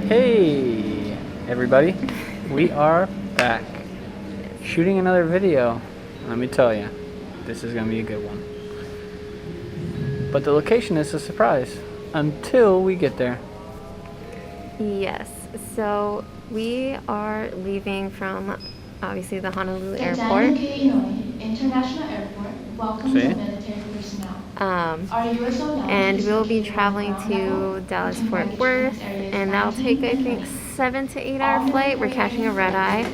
Hey everybody, we are back shooting another video. Let me tell you, this is gonna be a good one. But the location is a surprise until we get there. Yes, so we are leaving from obviously the Honolulu airport. International Airport welcomes military personnel. And we'll be traveling to Dallas Fort Worth, and that'll take I think 7 to 8 hour flight. We're catching a red eye,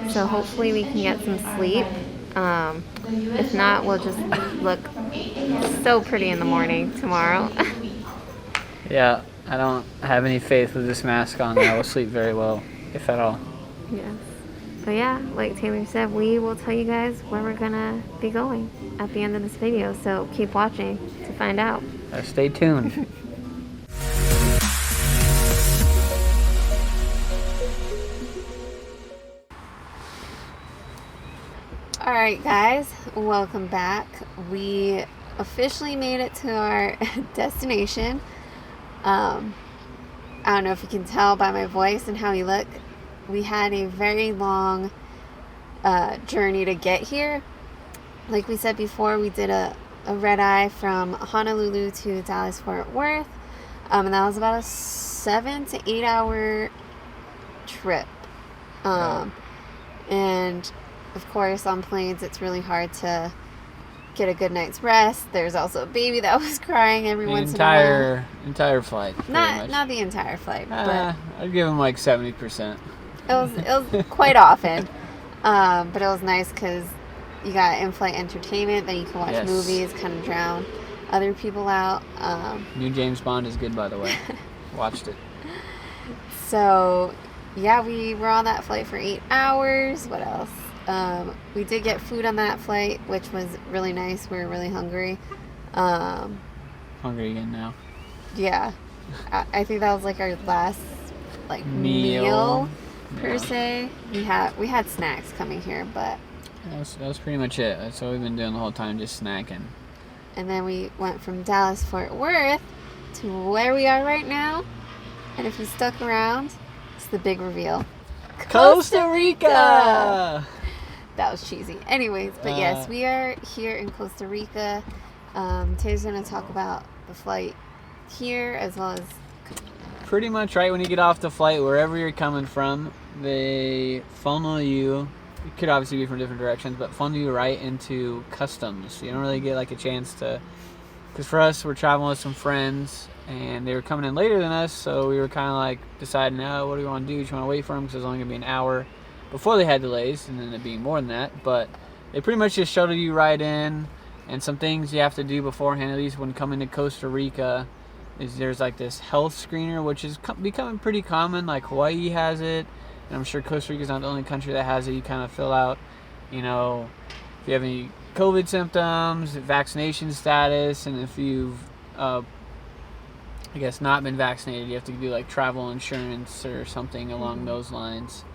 so hopefully we can get some sleep. If not, we'll just look so pretty in the morning tomorrow. Yeah, I don't have any faith with this mask on that I will sleep very well, if at all. Yes. But yeah, like Taylor said, we will tell you guys where we're gonna be going at the end of this video, so keep watching to find out. Stay tuned. Alright guys, welcome back. We officially made it to our destination. I don't know if you can tell by my voice and how we look. We had a very long journey to get here. Like we said before, we did a red eye from Honolulu to Dallas Fort Worth, and that was about a 7 to 8 hour trip. And of course on planes it's really hard to get a good night's rest. There's also a baby that was crying every once in a while. Entire flight. Not the entire flight, but I'd give him like 70%. It was quite often, but it was nice because you got in-flight entertainment, then you can watch movies, kind of drown other people out. New James Bond is good, by the way. Watched it. So, yeah, we were on that flight for 8 hours. What else? We did get food on that flight, which was really nice. We were really hungry. Hungry again now. Yeah, I think that was like our last meal. Per se, we had snacks coming here, but that was pretty much it. That's what we've been doing the whole time, just snacking. And then we went from Dallas Fort Worth to where we are right now. And if you stuck around, it's the big reveal. Costa Rica. That was cheesy. Anyways, but yes, we are here in Costa Rica. Taylor's gonna talk about the flight here as well as. Pretty much right when you get off the flight, wherever you're coming from, they funnel you. It could obviously be from different directions, but funnel you right into customs. So you don't really get like a chance to, because for us, we're traveling with some friends, and they were coming in later than us, so we were kind of like deciding, oh, what do we want to do? Do you want to wait for them? Because it was only going to be an hour before they had delays, and then it being more than that. But they pretty much just shuttle you right in, and some things you have to do beforehand, at least when coming to Costa Rica, is there's like this health screener, which is becoming pretty common. Like Hawaii has it, and I'm sure Costa Rica is not the only country that has it. You kind of fill out, you know, if you have any COVID symptoms, vaccination status, and if you've, I guess, not been vaccinated, you have to do like travel insurance or something along those lines.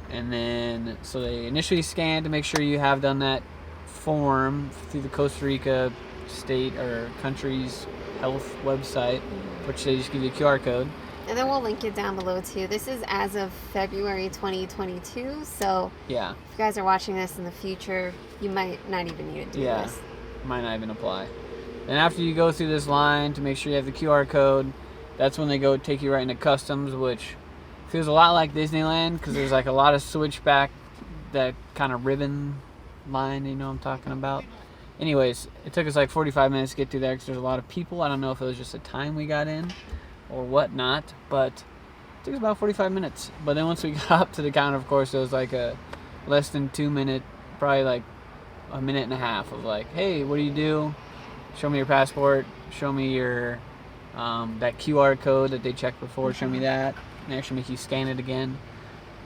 And then, so they initially scan to make sure you have done that form through the Costa Rica state or country's health website, which they just give you a QR code. And then we'll link it down below too. This is as of February 2022, so yeah, if you guys are watching this in the future, you might not even need to do this. Might not even apply. And after you go through this line to make sure you have the QR code, that's when they go take you right into customs, which feels a lot like Disneyland because there's like a lot of switchback, that kind of ribbon line, you know what I'm talking about. Anyways, it took us like 45 minutes to get through there because there's a lot of people. I don't know if it was just the time we got in or whatnot, but it took us about 45 minutes. But then once we got up to the counter, of course, it was like a less than 2 minute, probably like a minute and a half of like, hey, what do you do? Show me your passport. Show me your that QR code that they checked before. Show me that. And they actually make you scan it again.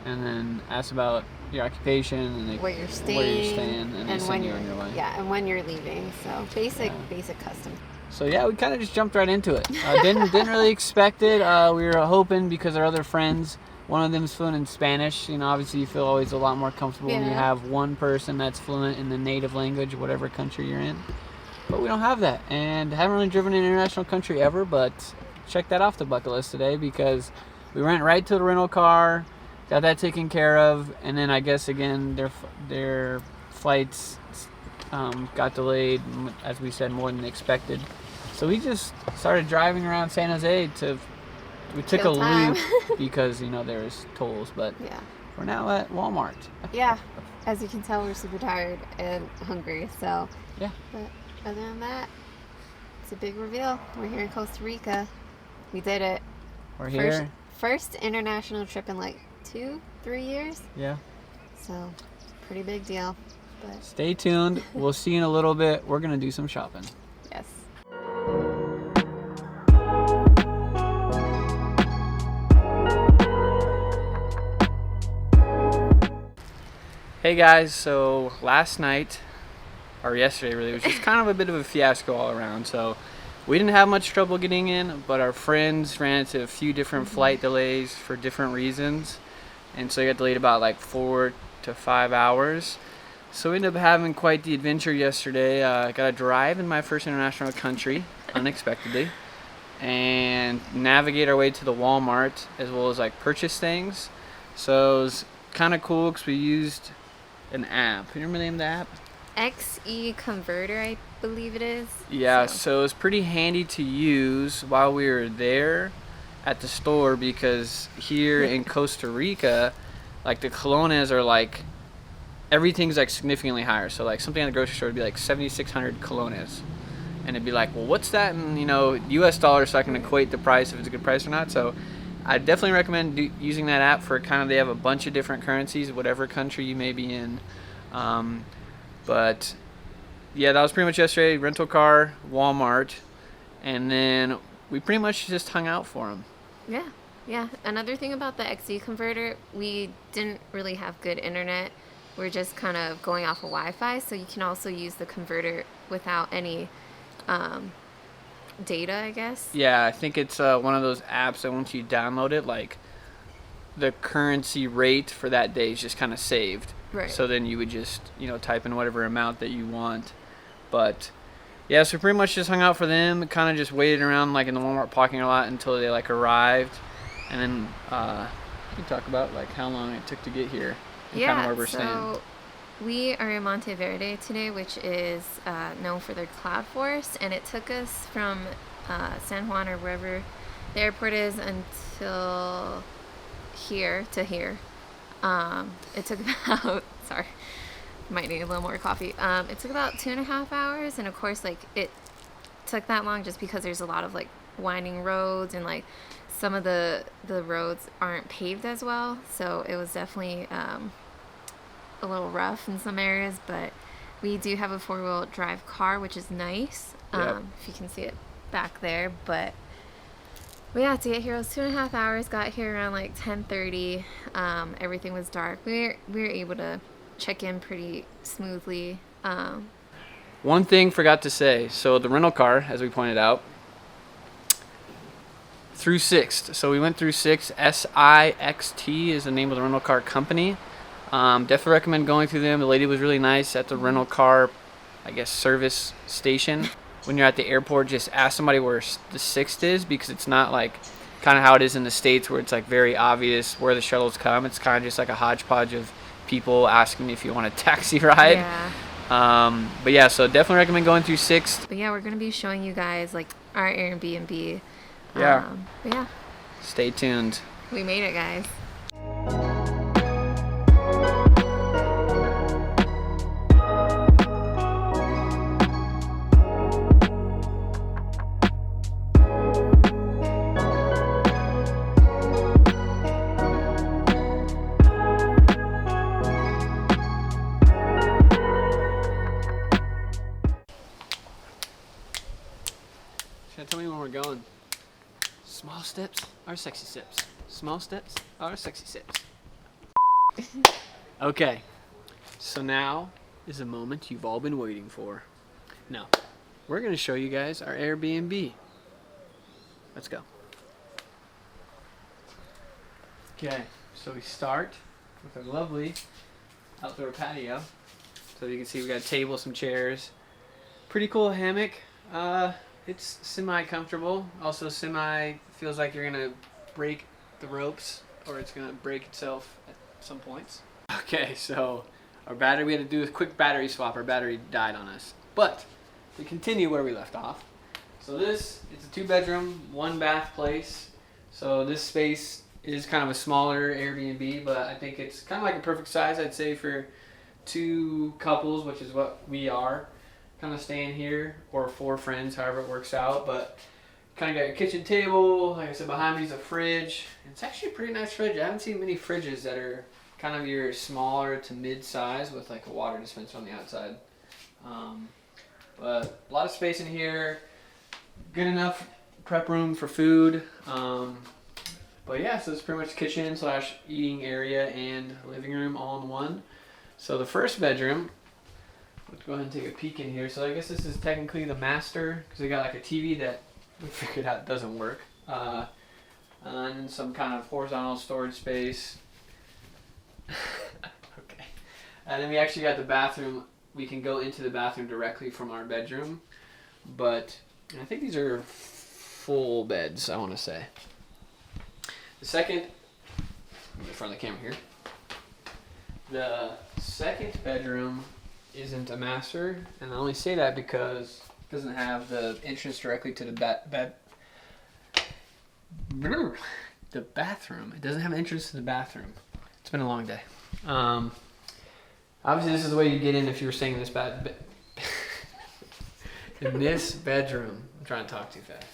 And then ask about your occupation and where you're staying, and they send you on your way. Yeah, and when you're leaving. So basic custom. So yeah, we kind of just jumped right into it. Didn't really expect it. We were hoping because our other friends, one of them is fluent in Spanish. You know, obviously you feel always a lot more comfortable when you have one person that's fluent in the native language, whatever country you're in. But we don't have that, and haven't really driven an international country ever. But check that off the bucket list today because we went right to the rental car, got that taken care of, and then I guess again their flights got delayed, as we said, more than expected. So we just started driving around San Jose we took Kill a time. loop because there's tolls, but Yeah. we're now at Walmart. Yeah. As you can tell, we're super tired and hungry. So Yeah. But other than that, it's a big reveal. We're here in Costa Rica. We did it. We're here. First international trip in like 2-3 years. Yeah. So pretty big deal. But Stay tuned. We'll see you in a little bit. We're gonna do some shopping. yes. Hey guys, so last night, or yesterday really, was just kind of a bit of a fiasco all around. So we didn't have much trouble getting in, but our friends ran into a few different flight delays for different reasons. And so we got delayed about like 4 to 5 hours. So we ended up having quite the adventure yesterday. I got to drive in my first international country, unexpectedly, and navigate our way to the Walmart, as well as like purchase things. So it was kind of cool because we used an app. You remember the name of the app? XE Converter, I believe it is. Yeah, so it was pretty handy to use while we were there at the store, because here in Costa Rica, like the colones are like, everything's like significantly higher. So like something at the grocery store would be like 7,600 colones. And it'd be like, well, what's that in, US dollars, so I can equate the price if it's a good price or not. So I definitely recommend using that app for they have a bunch of different currencies, whatever country you may be in. But yeah, that was pretty much yesterday. Rental car, Walmart, and then we pretty much just hung out for them. Yeah. Another thing about the XE Converter, we didn't really have good internet. We're just kind of going off of Wi-Fi, so you can also use the converter without any data, I guess. Yeah, I think it's one of those apps that once you download it, like the currency rate for that day is just kind of saved. Right. So then you would just, type in whatever amount that you want. But yeah, so pretty much just hung out for them, kind of just waited around like in the Walmart parking lot until they like arrived. And then you can talk about like how long it took to get here and kind of where we're staying. We are in Monteverde today, which is known for their cloud forest, and it took us from San Juan or wherever the airport is until here to here. It took about, sorry, might need a little more coffee. It took about 2.5 hours, and of course, like it took that long just because there's a lot of like winding roads, and like some of the roads aren't paved as well, so it was definitely a little rough in some areas, but we do have a 4-wheel drive car, which is nice. Yep. If you can see it back there, but we had to get here. It was 2.5 hours. Got here around like 10:30. Everything was dark. We were able to check in pretty smoothly. One thing forgot to say. So the rental car, as we pointed out, through Sixt. So we went through Sixt. SIXT is the name of the rental car company. Definitely recommend going through them. The lady was really nice at the rental car, I guess, service station. When you're at the airport, just ask somebody where the Sixt is, because it's not like kind of how it is in the States where it's like very obvious where the shuttles come. It's kind of just like a hodgepodge of people asking if you want a taxi ride. Yeah. But yeah, so definitely recommend going through Sixt. But yeah, we're gonna be showing you guys like our Air BnB. Yeah. But yeah, Stay tuned. we made it, guys. Tell me when we're going. Small steps are sexy steps. Small steps are sexy steps. Okay, so now is a moment you've all been waiting for. Now, we're going to show you guys our Airbnb. Let's go. Okay, so we start with our lovely outdoor patio. So you can see we got a table, some chairs. Pretty cool hammock. It's semi-comfortable. Also feels like you're gonna break the ropes or it's gonna break itself at some points. Okay, so our battery, we had to do a quick battery swap. Our battery died on us, but we continue where we left off. So this, it's a 2-bedroom, 1-bath place. So this space is kind of a smaller Airbnb, but I think it's kind of like a perfect size, I'd say, for 2 couples, which is what we are, kind of staying here, or 4 friends, however it works out. But kind of got your kitchen table. Like I said, behind me is a fridge. It's actually a pretty nice fridge. I haven't seen many fridges that are kind of your smaller to mid-size with like a water dispenser on the outside. But a lot of space in here. Good enough prep room for food. But yeah, so it's pretty much kitchen / eating area and living room all in one. So the first bedroom, let's go ahead and take a peek in here. So I guess this is technically the master because they got like a TV that we figured out doesn't work. And some kind of horizontal storage space. Okay. And then we actually got the bathroom. We can go into the bathroom directly from our bedroom. But I think these are full beds, I want to say. The second, in front of the camera here. The second bedroom isn't a master, and I only say that because it doesn't have the entrance directly to the the bathroom. It doesn't have an entrance to the bathroom. It's been a long day. Obviously, this is the way you get in if you were staying in this in this bedroom. I'm trying to talk too fast.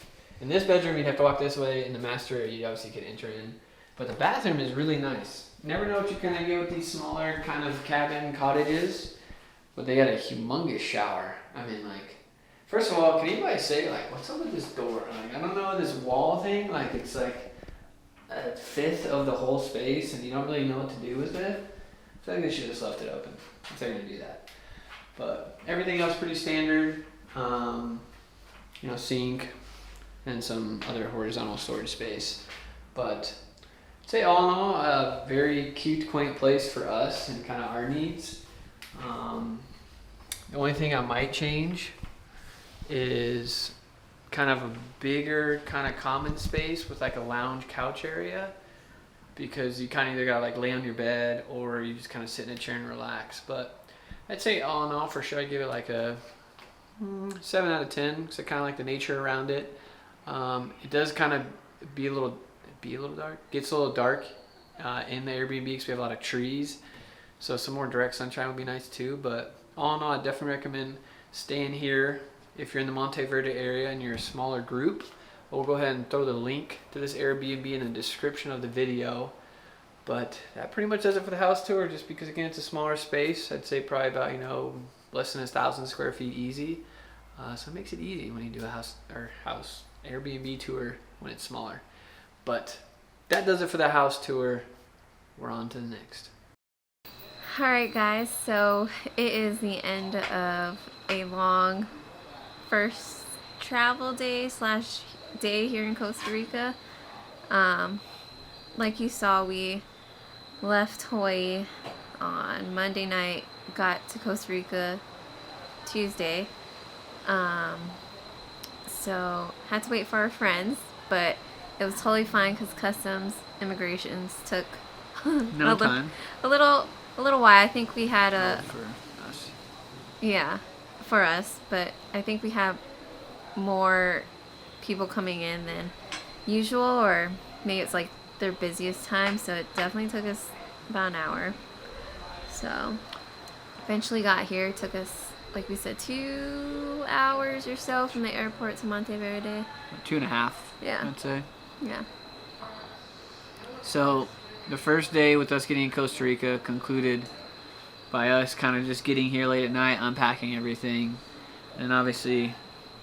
In this bedroom, you'd have to walk this way. In the master, you obviously could enter in. But the bathroom is really nice. You never know what you're gonna get with these smaller kind of cabin cottages, but they got a humongous shower. I mean, like, first of all, can anybody say, like, what's up with this door? Like, I don't know, this wall thing, like, it's like a fifth of the whole space, and you don't really know what to do with it. I feel like they should have just left it open if they're gonna do that. But everything else pretty standard. You know, sink and some other horizontal storage space. But I'd say all in all, a very cute, quaint place for us and kind of our needs. The only thing I might change is kind of a bigger kind of common space with like a lounge couch area, because you kind of either gotta like lay on your bed or you just kind of sit in a chair and relax. But I'd say all in all, for sure, I'd give it like a 7 out of 10. So kind of like the nature around it. It does kind of be a little dark. Gets a little dark in the Airbnb because we have a lot of trees. So some more direct sunshine would be nice too. But all in all, I definitely recommend staying here if you're in the Monteverde area and you're a smaller group. We'll go ahead and throw the link to this Airbnb in the description of the video. But that pretty much does it for the house tour, just because again it's a smaller space. I'd say probably about, you know, less than 1,000 square feet easy. So it makes it easy when you do a house Airbnb tour when it's smaller. But that does it for the house tour. We're on to the next. Alright guys, so it is the end of a long first travel day / day here in Costa Rica. Like you saw, we left Hawaii on Monday night, got to Costa Rica Tuesday. So had to wait for our friends, but it was totally fine because customs immigrations took No time. a little while. I think we had For us. yeah, for us, but I think we have more people coming in than usual, or maybe it's like their busiest time, so it definitely took us about an hour. So eventually got here. It took us, like we said, 2 hours or so from the airport to Monteverde. 2.5. Yeah. I'd say. Yeah. So the first day with us getting in Costa Rica concluded by us kind of just getting here late at night, unpacking everything. And obviously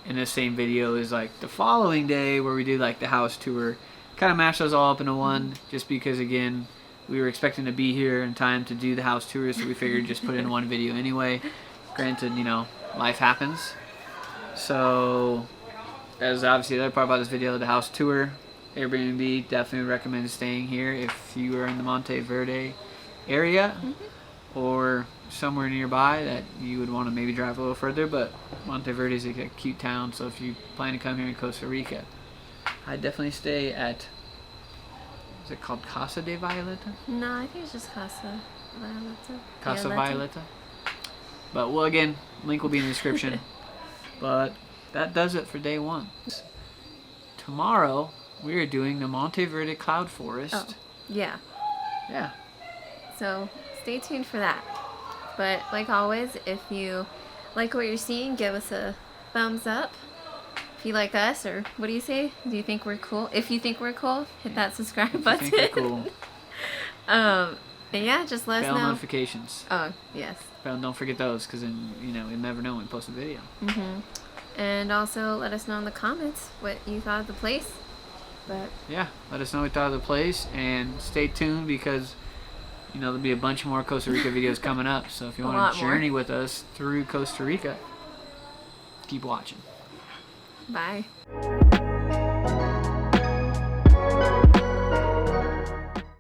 in this same video is like the following day where we do like the house tour. Kind of mash those all up into one, just because again we were expecting to be here in time to do the house tour, so we figured just put it in one video anyway. Granted, you know, life happens. So as obviously the other part about this video, the house tour, Airbnb, definitely recommend staying here if you are in the Monteverde area or somewhere nearby that you would want to maybe drive a little further. But Monteverde is a cute town, so if you plan to come here in Costa Rica, I'd definitely stay at Is it called Casa de Violeta? No, I think it's just Casa Violeta. Casa Violeta. But, well, again, link will be in the description. But that does it for day 1. Tomorrow, we are doing the Monteverde Cloud Forest. Oh, yeah. Yeah. So stay tuned for that. But like always, if you like what you're seeing, give us a thumbs up. If you like us, or what do you say? Do you think we're cool? If you think we're cool, hit that subscribe button. I think we're cool. And yeah, just let us Bell know. notifications. Oh, yes. Don't forget those, because then, you know, you'll never know when we post a video. And also let us know in the comments what you thought of the place. But yeah, let us know what you thought of the place, and stay tuned because, you know, there'll be a bunch more Costa Rica videos coming up. So if you want to journey with us through Costa Rica, keep watching. Bye.